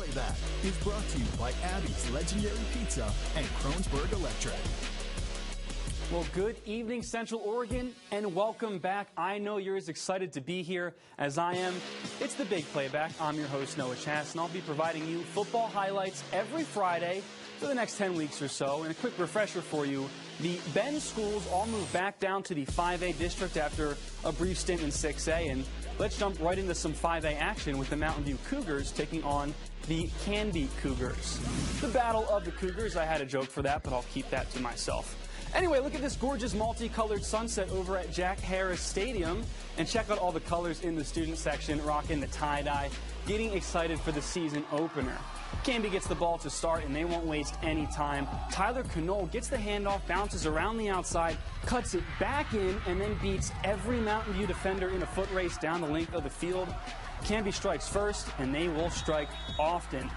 Playback is brought to you by Abby's Legendary Pizza and Kronesburg Electric. Well, good evening, Central Oregon, and welcome back. I know you're as excited to be here as I am. It's the Big Playback. I'm your host, Noah Chass, and I'll be providing you football highlights every Friday for the next 10 weeks or so. And a quick refresher for you, the Bend schools all moved back down to the 5A district after a brief stint in 6A. And let's jump right into some 5A action with the Mountain View Cougars taking on the Canby Cougars. The Battle of the Cougars, I had a joke for that, but I'll keep that to myself. Anyway, look at this gorgeous multicolored sunset over at Jack Harris Stadium, and check out all the colors in the student section, rocking the tie-dye, getting excited for the season opener. Canby gets the ball to start, and they won't waste any time. Tyler Knoll gets the handoff, bounces around the outside, cuts it back in, and then beats every Mountain View defender in a foot race down the length of the field. Canby strikes first, and they will strike often.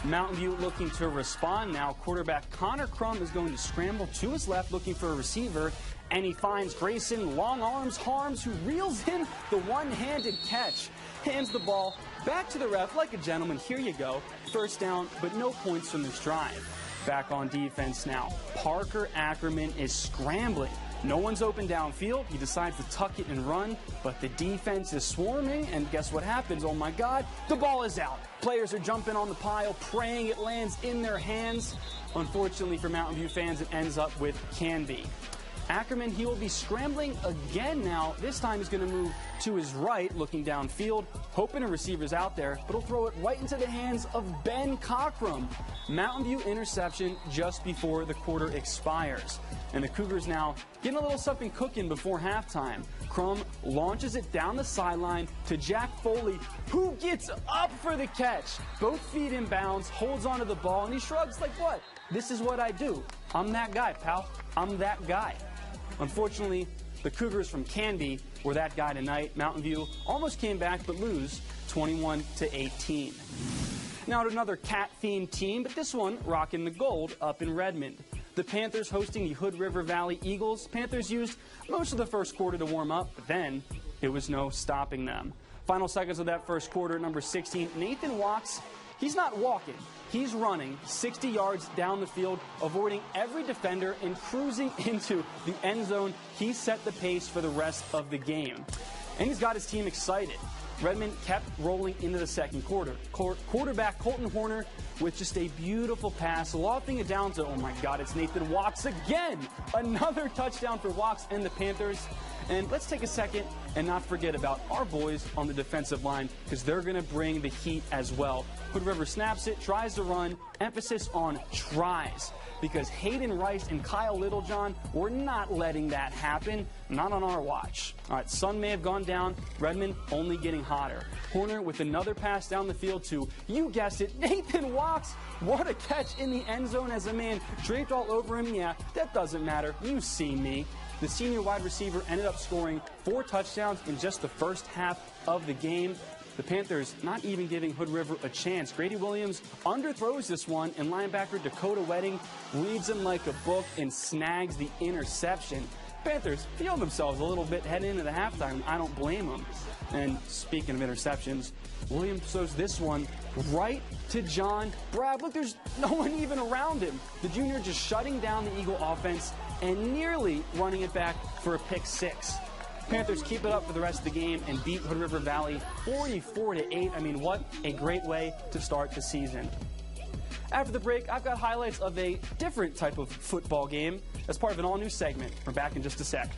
Mountain View looking to respond now. Quarterback Connor Crum is going to scramble to his left looking for a receiver, and he finds Grayson Long Arms Harms, who reels in the one-handed catch. Hands the ball back to the ref like a gentleman. Here you go. First down, but no points from this drive. Back on defense now. Parker Ackerman is scrambling. No one's open downfield. He decides to tuck it and run, but the defense is swarming, and guess what happens? Oh my God, the ball is out. Players are jumping on the pile, praying it lands in their hands. Unfortunately for Mountain View fans, it ends up with Canby. Ackerman, he will be scrambling again now. This time he's going to move to his right, looking downfield, hoping a receiver's out there, but he'll throw it right into the hands of Ben Cockrum. Mountain View interception just before the quarter expires. And the Cougars now getting a little something cooking before halftime. Crum launches it down the sideline to Jack Foley, who gets up for the catch. Both feet in bounds, holds onto the ball, and he shrugs like, what? This is what I do. I'm that guy, pal. I'm that guy. Unfortunately, the Cougars from Canby were that guy tonight. Mountain View almost came back but lose 21-18. Now to another cat-themed team, but this one rocking the gold up in Redmond. The Panthers hosting the Hood River Valley Eagles. Panthers used most of the first quarter to warm up, but then it was no stopping them. Final seconds of that first quarter, number 16, Nathan Watts. He's not walking. He's running 60 yards down the field, avoiding every defender and cruising into the end zone. He set the pace for the rest of the game. And he's got his team excited. Redmond kept rolling into the second quarter. Quarterback Colton Horner with just a beautiful pass, lofting it down to, oh my God, it's Nathan Watts again. Another touchdown for Watts and the Panthers. And let's take a second and not forget about our boys on the defensive line, because they're going to bring the heat as well. Hood River snaps it, tries to run, emphasis on tries, because Hayden Rice and Kyle Littlejohn were not letting that happen, not on our watch. All right, sun may have gone down, Redmond only getting hotter. Horner with another pass down the field to, you guessed it, Nathan Watts. What a catch in the end zone as a man draped all over him. Yeah, that doesn't matter. You see me. The senior wide receiver ended up scoring 4 touchdowns in just the first half of the game. The Panthers not even giving Hood River a chance. Grady Williams underthrows this one, and linebacker Dakota Wedding reads him like a book and snags the interception. Panthers feel themselves a little bit heading into the halftime. I don't blame them. And speaking of interceptions, Williams throws this one right to John Brad. Look, there's no one even around him. The junior just shutting down the Eagle offense and nearly running it back for a pick 6. Panthers keep it up for the rest of the game and beat Hood River Valley 44-8. I mean, what a great way to start the season. After the break, I've got highlights of a different type of football game as part of an all-new segment. We're back in just a sec.